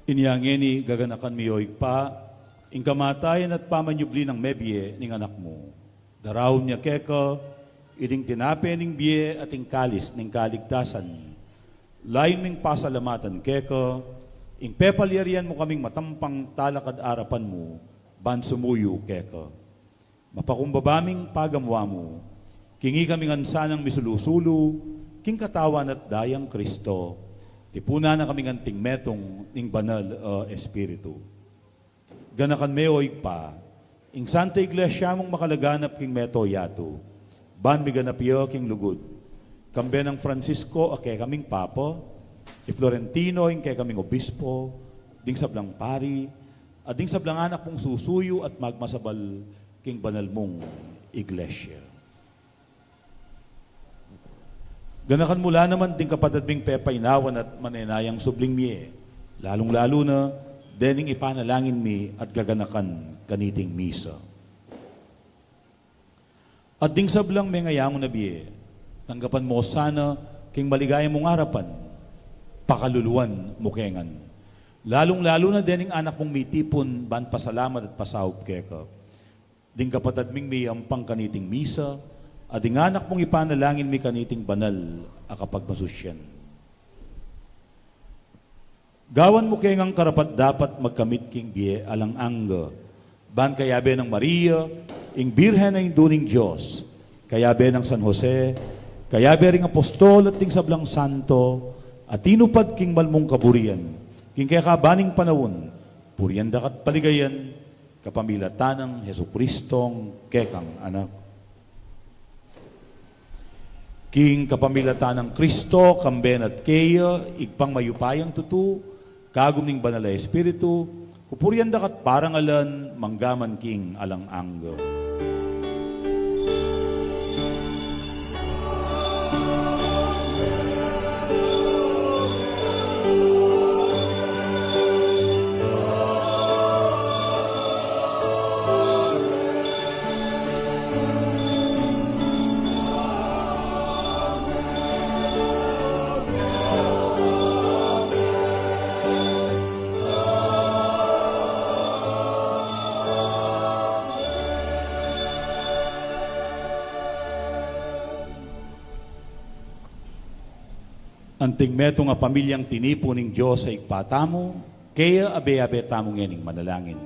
Inyangeni gaganakan miyoy pa, ing kamatayan at pamanyubli ng mebye ning anak mo. Daraw niya keka, iting tinape ning biye at ing kalis ning kaligtasan. Lain ming pasalamatan keka, ing pepalyarian mo kaming matampang talakad arapan mo, ban sumuyo keka. Mapakumbabaming pagamwa mo, kingi kaming ansanang misulusulu, king katawan at dayang Kristo, tipuna na kaming anting metong ning banal Espiritu. Ganakan meoy pa, ing Santa Iglesia mong makalaganap king meto yato, ban mi ganapyo king lugod, kambe ng Francisco ake kaming papa, i Florentino ing kay kaming obispo, ding sablang pari, at ding sablang anak mong susuyo at magmasabal king banal mong iglesia. Ganakan mula naman ding kapatid ming pepainawan at manenayang subling miye, lalong-lalo na dening ipanalangin mi at gaganakan kaniting misa. At ding sablang may ngayang na biye, tanggapan mo sana king maligayang mong harapan, pakaluluan mukengan. Lalong-lalo na dening anak mong mitipon, ban pasalamat at pasahop keka. Ding kapatid ming may ampang kaniting misa, at ding anak mong ipanalangin mi kaniting banal akapag masusyan. Gawan mo kayang karapat dapat magkamit king biye alang angga, ban kayabe ng Maria, ing birhen na induning Diyos, kayabe ng San Jose, kayabe ring apostol at ting sablang santo, at tinupad king malmong kaburian, king kaya kabaning panawon, purian dakat paligayan, kapamilatan ng Heso Kristong kekang anak. King kapamilatan ng Kristo, kamben at keya, igpang mayupayang tutu, kagum ning banal na Espiritu, kupurian dakat parangalan, manggaman king alang anggo. Anting meto nga pamilyang tinipo ning Diyos sa igpatamo, kaya abe-abe tamong yaning manalangin.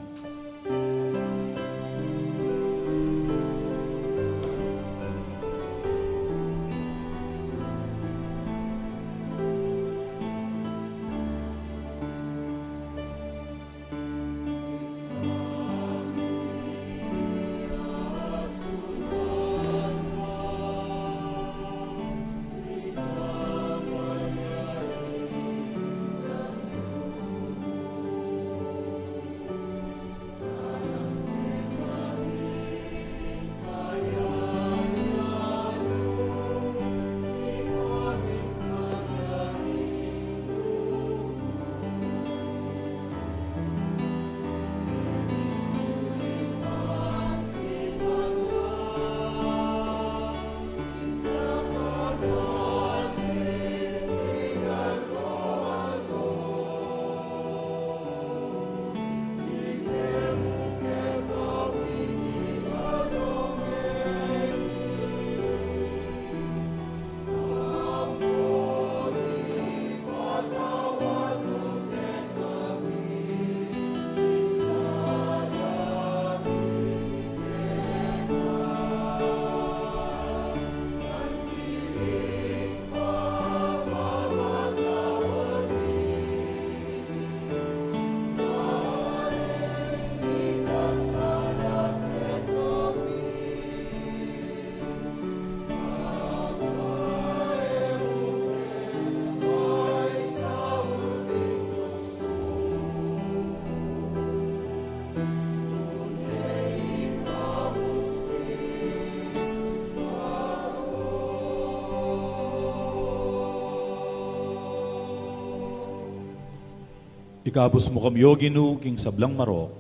Ikabos mo kamyo, Ginu, king sablang marok,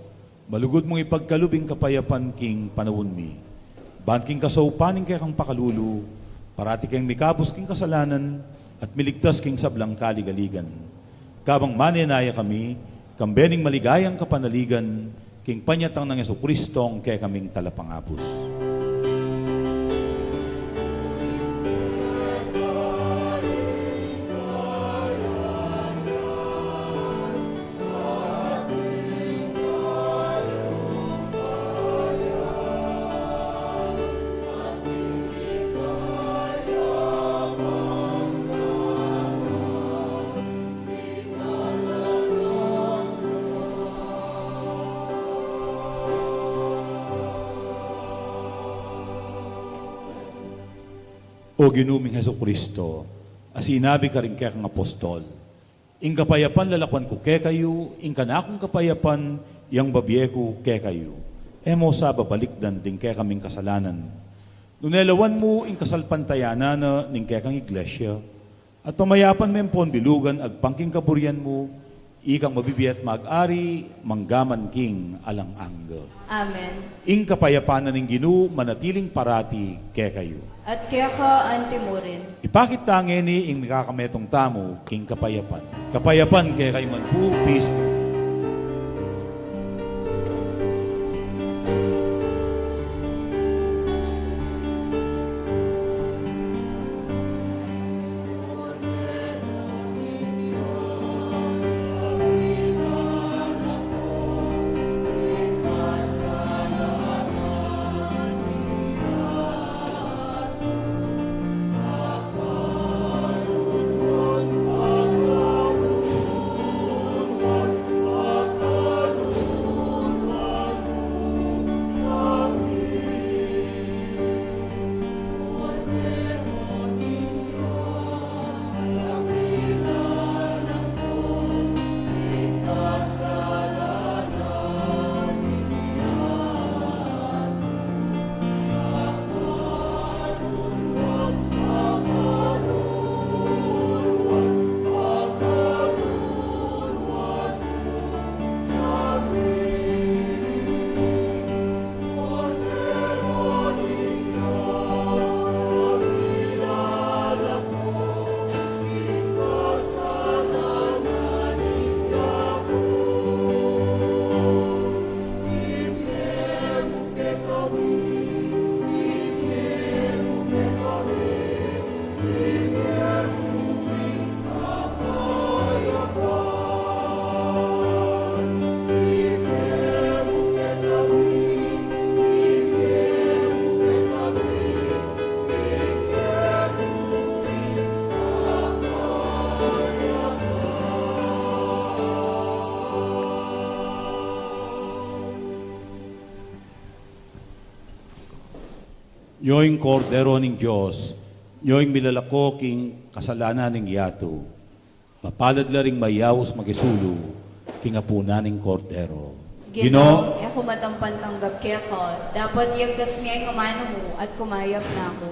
malugod mong ipagkalubing kapayapan king panawon mi. Ban king kasaupaning kay kang pakalulu, parati kang mikabos king kasalanan, at miligtas king sablang kaligaligan. Kabang manenaya kami, kambening maligayang kapanaligan, king panyatang ng Jesucristong kay kaming talapangapos. O ginuming Heso Kristo, asinabi ka rin kaya kang apostol, ing kapayapan lalakwan ko kaya kayo, ing kanakong kapayapan, yang babye ko kaya kayo. Emo sa babalikdan din kaya kaming kasalanan. Nunelawan mo ing kasalpantayanan na ning kaya kang iglesia, at pamayapan mempon bilugan agpangking kaburian mo, ikang mabibiyat mag-ari, manggaman king alang angga. Amen. Ing kapayapanan ng Ginoo manatiling parati kaya kayo. At kaya ka antimorin. Ipakit tangin ni ing mikakametong tamo king kapayapan. Kapayapan kaya kayo man po, peace be. Yoing kordero ng Diyos, yoing milalako king kasalanan ng yato, mapalad la ring mayawos magisulo, king apuna ng kordero. Gino, ako matampan tanggap kaya ka. Dapat yagkas niya yung kumano mo at kumayap na ako.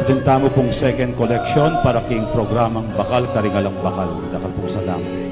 Atin tamo pong second collection para king programang Bakal Karingalang Bakal. Dakal pong salamat.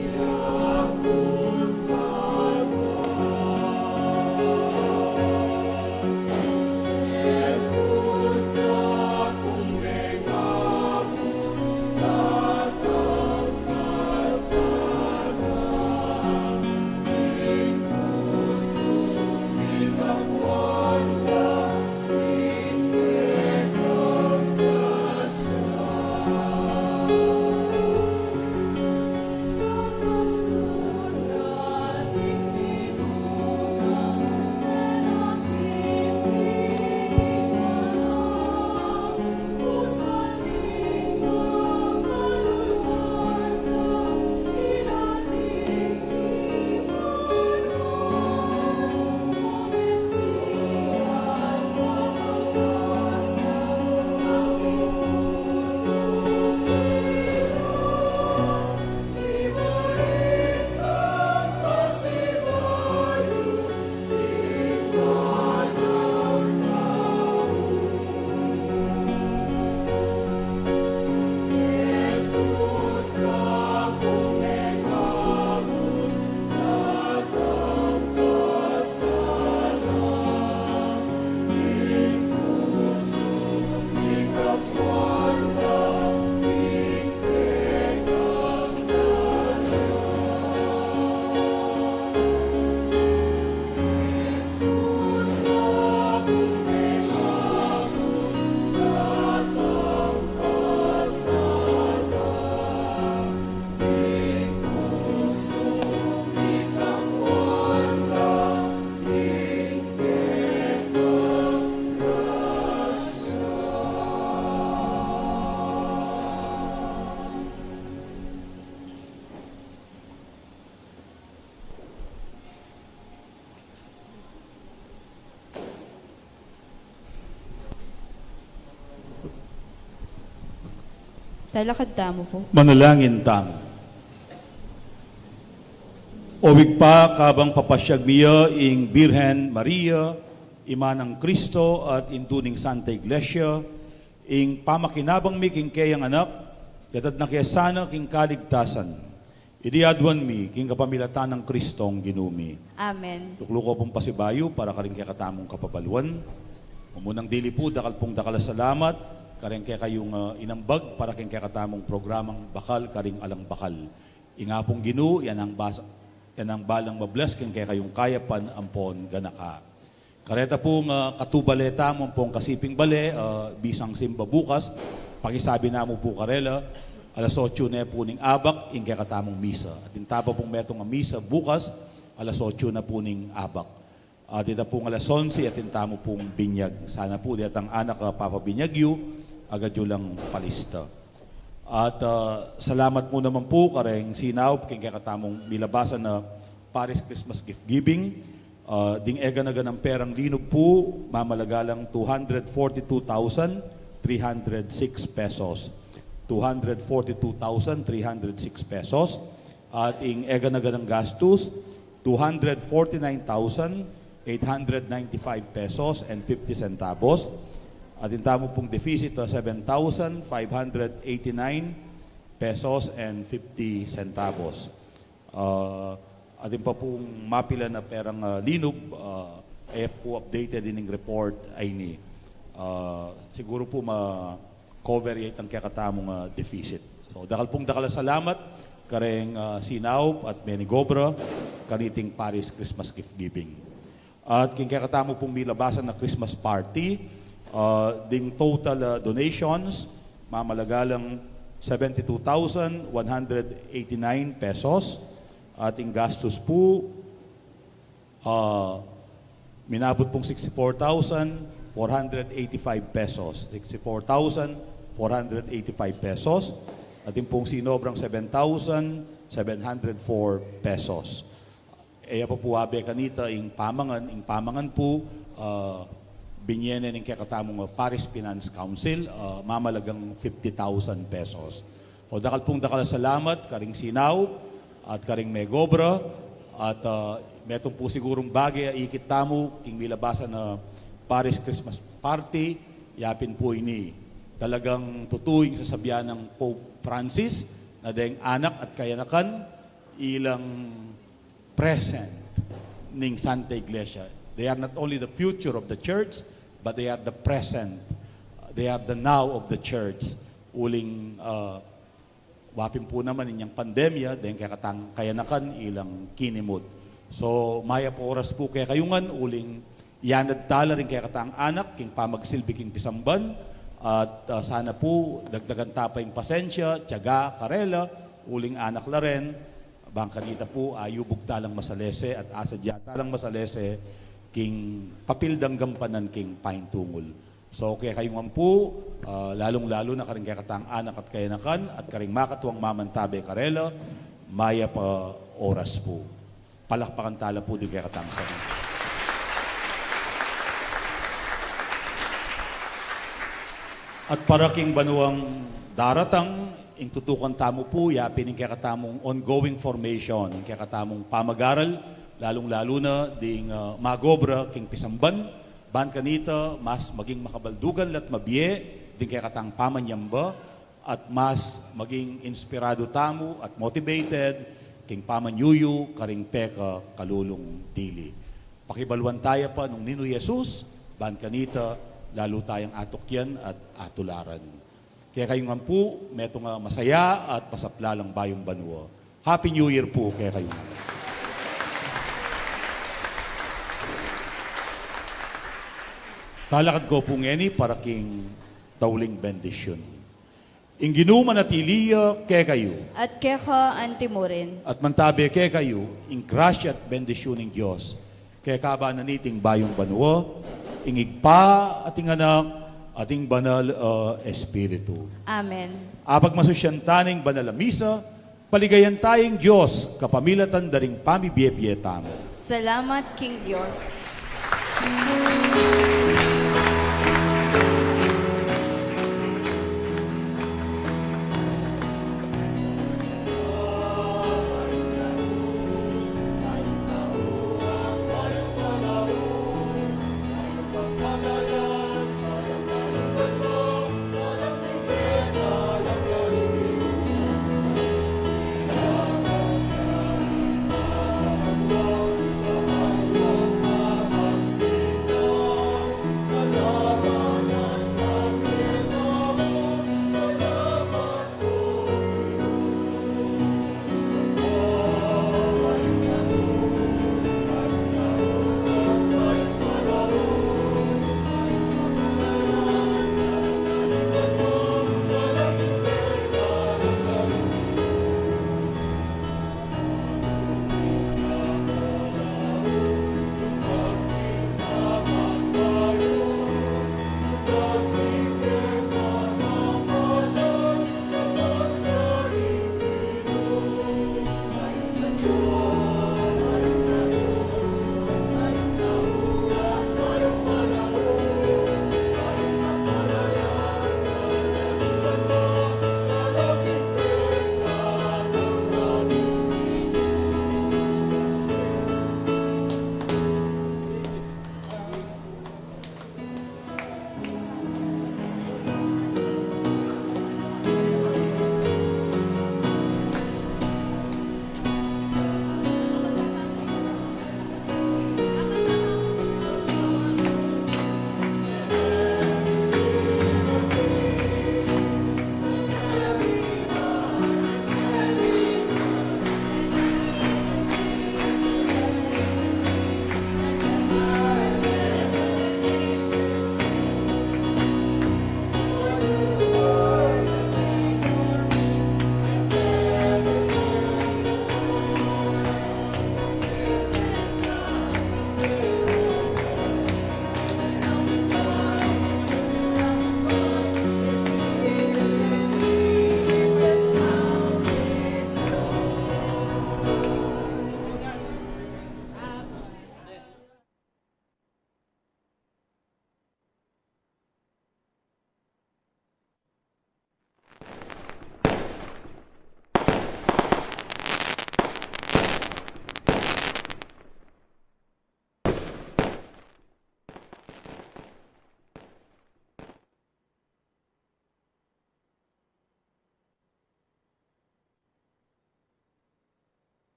Talakad tamo po. Manalangin tamo. Owig pa kabang papasyag miya ing Birhen Maria, Ima ng Kristo at induning Santa Iglesia, ing pamakinabang mi king kayang anak, yatad na kaya sana king kaligtasan. Idiadwan mi king kapamilatan ng Kristong ginumi. Amen. Tuklo ko pong pasibayo para karing kaya katamong kapabaluan. Umunang dili po, dakal pong dakala salamat, karing kaya kayong inambag para kayong kaya katamong programang Bakal Karing Alang Bakal. Inga pong ginu, yan ang balang mabless kayong kaya kayong kayapan ampon ganaka. Kareta pong katubaleta mo pong kasiping bale, bisang simba bukas, pakisabi na mo po karela, alas 8 na po ning abak, ing kaya katamong misa. At intapa pong metong misa bukas, alas 8 na po ning abak. Dito pong alas 11 at intamo pong binyag. Sana po dito ang anak papabinyagyo, agad yun lang palista. At salamat mo naman po kareng sinaw, king kaya katamong milabasan na Paris Christmas Gift Giving. Ding ega na ganang perang linog po, mamalagalang 242,306 pesos. 242,306 pesos. At ing ega na ganang gastos, 249,895 pesos and 50 centavos. At intamo pong deficit 7,589 pesos and 50 centavos. Atin pa pong mapila na perang linog, po updated din ng report ay ni. Siguro po ma-cover yun ang kakatamong deficit. So, dakal salamat, kareng Sinaw at Benigobra, kaniting Paris Christmas Gift Giving. At king kakatamo pong milabasan na Christmas party, ding total donations, mamalagalang 72,189 pesos. Ating gastos po, minabot pong 64,485 pesos. 64,485 pesos. Ating pong sinobrang 7,704 pesos. Eya pa po abe kanita ing pamangan po, binyene ng kakatamong Paris Finance Council, mamalagang 50,000 pesos. O dakal salamat, karing Sinaw, at karing Megobra, at metong po sigurong bagay, ikit tamo, king milabasan na Paris Christmas Party, yapin po ini, talagang tutuwing sa sabihan ng Pope Francis na dahing anak at kayanakan ilang present ning Santa Iglesia. They are not only the future of the church, but they are the present. They are the now of the church. Uling wapin po naman inyang pandemya, dahil kayanakan ilang kinimot. So, maya po oras po kaya kayungan, uling yanad tala rin kaya katang anak, king pamagsilbi king pisamban, at sana po dagdagan tapay pasensya, tiyaga, karela, uling anak la rin, bangkanita po ayubog talang masalese at asadya talang masalese, king papildang gampanan king paintungol. So kaya kayungan po, lalong-lalo na karing kaya katang anak at kayanakan, at karing makatuwang mamantabe karela, maya pa oras po. Palakpakan tala po din kaya katang sana. At para king banuang daratang, ing tutukan tamo po, yapin ing kaya katamong ongoing formation, ing kaya katamong pamag-aral, lalong-lalo na ding magobra king pisamban, ban kanita, mas maging makabaldugan at mabiye, ding kaya katang pamanyamba, at mas maging inspirado tamo at motivated, king pamanyuyu, karing peka, kalulong dili. Pakibaluan tayo pa nung Nino Jesus, ban kanita, lalo tayong atokyan at atularan. Kaya kayo nga po, meto nga masaya at pasaplalang bayong banwa. Happy New Year po kaya kayo nga. Talakad ko po ngeni para king tauling bendisyon. Ing ginuman at iliya kaya kayo. At keka antimorin. At mantabi kaya kayo, ing grasya at bendisyon ng Diyos. Kaya kaba na niting bayong banwa, ingigpa ating anak, ating banal espiritu. Amen. Apag masusyantaning banal a misa, paligayan tayong Diyos, kapamilatan daring pamibiyebyetam. Salamat, King Diyos. Pagay